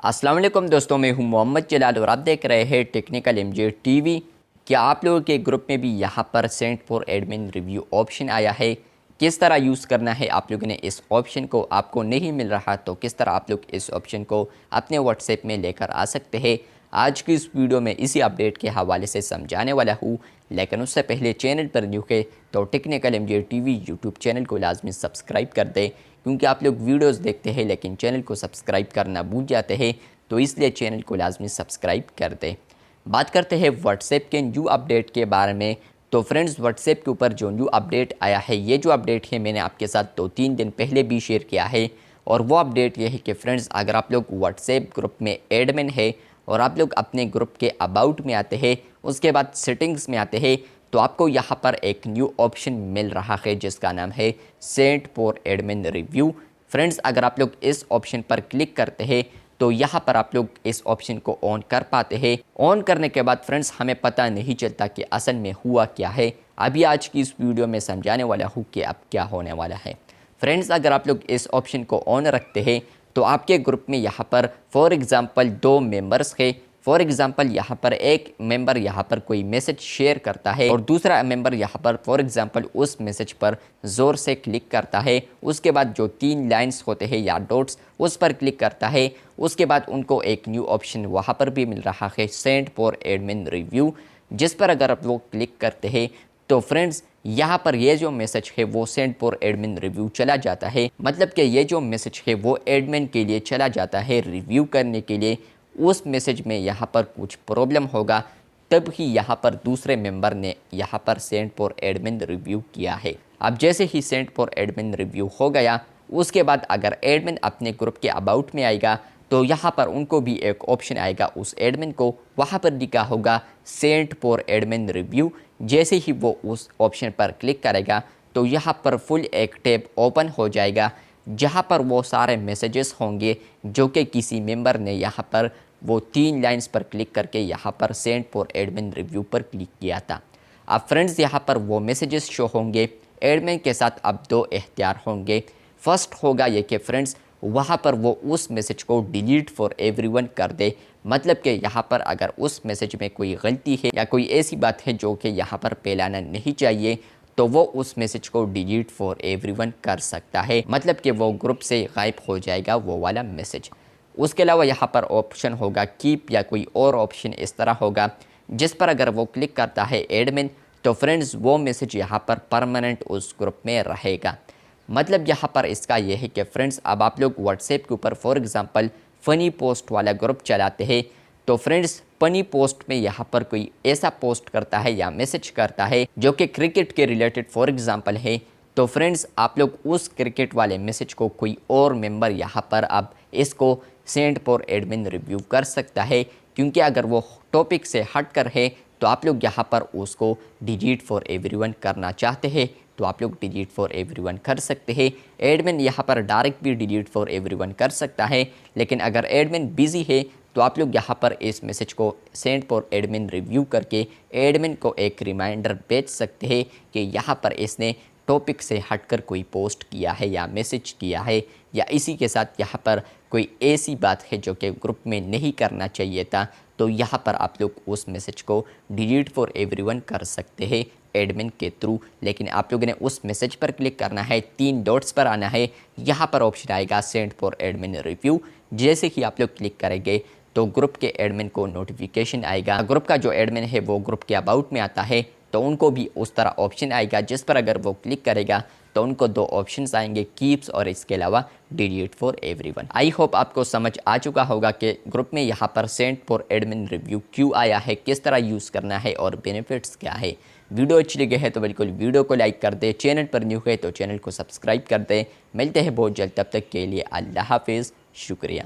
अस्सलाम वालेकुम दोस्तों, मैं हूं मोहम्मद जलाल और आप देख रहे हैं टेक्निकल एमजे टीवी। क्या आप लोगों के ग्रुप में भी यहां पर send for admin review option आया है? किस तरह यूज़ करना है आप लोगों ने इस ऑप्शन को? आपको नहीं मिल रहा तो किस तरह आप लोग इस ऑप्शन को अपने व्हाट्सएप में लेकर आ सकते हैं? आज की इस वीडियो में इसी अपडेट के हवाले से समझाने वाला हूँ। लेकिन उससे पहले चैनल पर न्यू है तो technical MJ TV YouTube channel को लाजमी सब्सक्राइब कर दें, क्योंकि आप लोग वीडियोस देखते हैं लेकिन चैनल को सब्सक्राइब करना भूल जाते हैं, तो इसलिए चैनल को लाजमी सब्सक्राइब कर दें। बात करते हैं व्हाट्सएप के न्यू अपडेट के बारे में। तो फ्रेंड्स, व्हाट्सएप के ऊपर जो न्यू अपडेट आया है, ये जो अपडेट है मैंने आपके साथ 2-3 दिन पहले भी शेयर किया है। और वो अपडेट ये है कि फ्रेंड्स, अगर आप लोग व्हाट्सएप ग्रुप में एडमिन है और आप लोग अपने ग्रुप के अबाउट में आते हैं, उसके बाद सेटिंग्स में आते हैं, तो आपको यहाँ पर एक न्यू ऑप्शन मिल रहा है जिसका नाम है send for admin review. Friends, अगर आप लोग इस ऑप्शन पर क्लिक करते हैं तो यहाँ पर आप लोग इस ऑप्शन को ऑन कर पाते हैं। ऑन करने के बाद फ्रेंड्स, हमें पता नहीं चलता कि असल में हुआ क्या है। अभी आज की इस वीडियो में समझाने वाला हूँ कि अब क्या होने वाला है। फ्रेंड्स, अगर आप लोग इस ऑप्शन को ऑन रखते हैं तो आपके ग्रुप में यहाँ पर फॉर एग्ज़ाम्पल 2 मेंबर्स है। फॉर एग्ज़ाम्पल यहाँ पर एक मेंबर यहाँ पर कोई मैसेज शेयर करता है और दूसरा मेंबर यहाँ पर फॉर एग्ज़ाम्पल उस मैसेज पर ज़ोर से क्लिक करता है। उसके बाद जो 3 लाइंस होते हैं या डॉट्स, उस पर क्लिक करता है। उसके बाद उनको एक न्यू ऑप्शन वहाँ पर भी मिल रहा है सेंड फॉर एडमिन रिव्यू, जिस पर अगर आप लोग क्लिक करते हैं तो फ्रेंड्स, यहाँ पर ये जो मैसेज है वो सेंड फॉर एडमिन रिव्यू चला जाता है। मतलब कि ये जो मैसेज है वो एडमिन के लिए चला जाता है रिव्यू करने के लिए। उस मैसेज में यहाँ पर कुछ प्रॉब्लम होगा, तब ही यहाँ पर दूसरे मेंबर ने यहाँ पर सेंड फॉर एडमिन रिव्यू किया है। अब जैसे ही सेंड फॉर एडमिन रिव्यू हो गया, उसके बाद अगर एडमिन अपने ग्रुप के अबाउट में आएगा तो यहाँ पर उनको भी एक ऑप्शन आएगा उस एडमिन को, वहाँ पर लिखा होगा सेंड फॉर एडमिन रिव्यू। जैसे ही वो उस ऑप्शन पर क्लिक करेगा तो यहाँ पर फुल एक टैब ओपन हो जाएगा, जहाँ पर वो सारे मैसेजेस होंगे जो कि किसी मेंबर ने यहाँ पर वो 3 लाइंस पर क्लिक करके यहाँ पर सेंड फॉर एडमिन रिव्यू पर क्लिक किया था। अब फ्रेंड्स, यहाँ पर वो मैसेजेस शो होंगे। एडमिन के साथ अब 2 एहतियार होंगे। फर्स्ट होगा ये कि फ्रेंड्स, वहाँ पर वो उस मैसेज को डिलीट फॉर एवरीवन कर दे। मतलब कि यहाँ पर अगर उस मैसेज में कोई गलती है या कोई ऐसी बात है जो कि यहाँ पर फैलाना नहीं चाहिए, तो वो उस मैसेज को डिलीट फॉर एवरीवन कर सकता है। मतलब कि वो ग्रुप से गायब हो जाएगा वो वाला मैसेज। उसके अलावा यहाँ पर ऑप्शन होगा कीप या कोई और ऑप्शन इस तरह होगा, जिस पर अगर वो क्लिक करता है एडमिन, तो फ्रेंड्स वो मैसेज यहाँ पर परमानेंट उस ग्रुप में रहेगा। मतलब यहाँ पर इसका यह है कि फ्रेंड्स, अब आप लोग व्हाट्सएप के ऊपर फॉर एग्ज़ाम्पल फ़नी पोस्ट वाला ग्रुप चलाते हैं, तो फ्रेंड्स फ़नी पोस्ट में यहाँ पर कोई ऐसा पोस्ट करता है या मैसेज करता है जो कि क्रिकेट के रिलेटेड फॉर एग्ज़ाम्पल है, तो फ्रेंड्स आप लोग उस क्रिकेट वाले मैसेज को कोई और मेंबर यहाँ पर अब इसको सेंड फॉर एडमिन रिव्यू कर सकता है। क्योंकि अगर वो टॉपिक से हट कर है तो आप लोग यहाँ पर उसको डिलीट फॉर एवरीवन करना चाहते हैं तो आप लोग डिलीट फॉर एवरीवन कर सकते हैं। एडमिन यहाँ पर डायरेक्ट भी डिलीट फॉर एवरीवन कर सकता है, लेकिन अगर एडमिन बिजी है तो आप लोग यहाँ पर इस मैसेज को सेंड फॉर एडमिन रिव्यू करके एडमिन को एक रिमाइंडर भेज सकते हैं कि यहाँ पर इसने टॉपिक से हटकर कोई पोस्ट किया है या मैसेज किया है, या इसी के साथ यहाँ पर कोई ऐसी बात है जो कि ग्रुप में नहीं करना चाहिए था, तो यहाँ पर आप लोग उस मैसेज को डिलीट फॉर एवरीवन कर सकते हैं एडमिन के थ्रू। लेकिन आप लोगों ने उस मैसेज पर क्लिक करना है, 3 डॉट्स पर आना है, यहाँ पर ऑप्शन आएगा सेंड फॉर एडमिन रिव्यू। जैसे ही आप लोग क्लिक करेंगे तो ग्रुप के एडमिन को नोटिफिकेशन आएगा। ग्रुप का जो एडमिन है वो ग्रुप के अबाउट में आता है, तो उनको भी उस तरह ऑप्शन आएगा, जिस पर अगर वो क्लिक करेगा तो उनको 2 ऑप्शंस आएंगे, कीप्स और इसके अलावा delete for everyone. I hope आपको समझ आ चुका होगा कि ग्रुप में यहाँ पर सेंड फॉर एडमिन रिव्यू क्यों आया है, किस तरह यूज़ करना है और बेनिफिट्स क्या है। वीडियो अच्छी लगी है तो बिल्कुल वीडियो को लाइक कर दे। चैनल पर न्यू है तो चैनल को सब्सक्राइब कर दे। मिलते हैं बहुत जल्द, तब तक के लिए अल्लाह हाफिज़, शुक्रिया।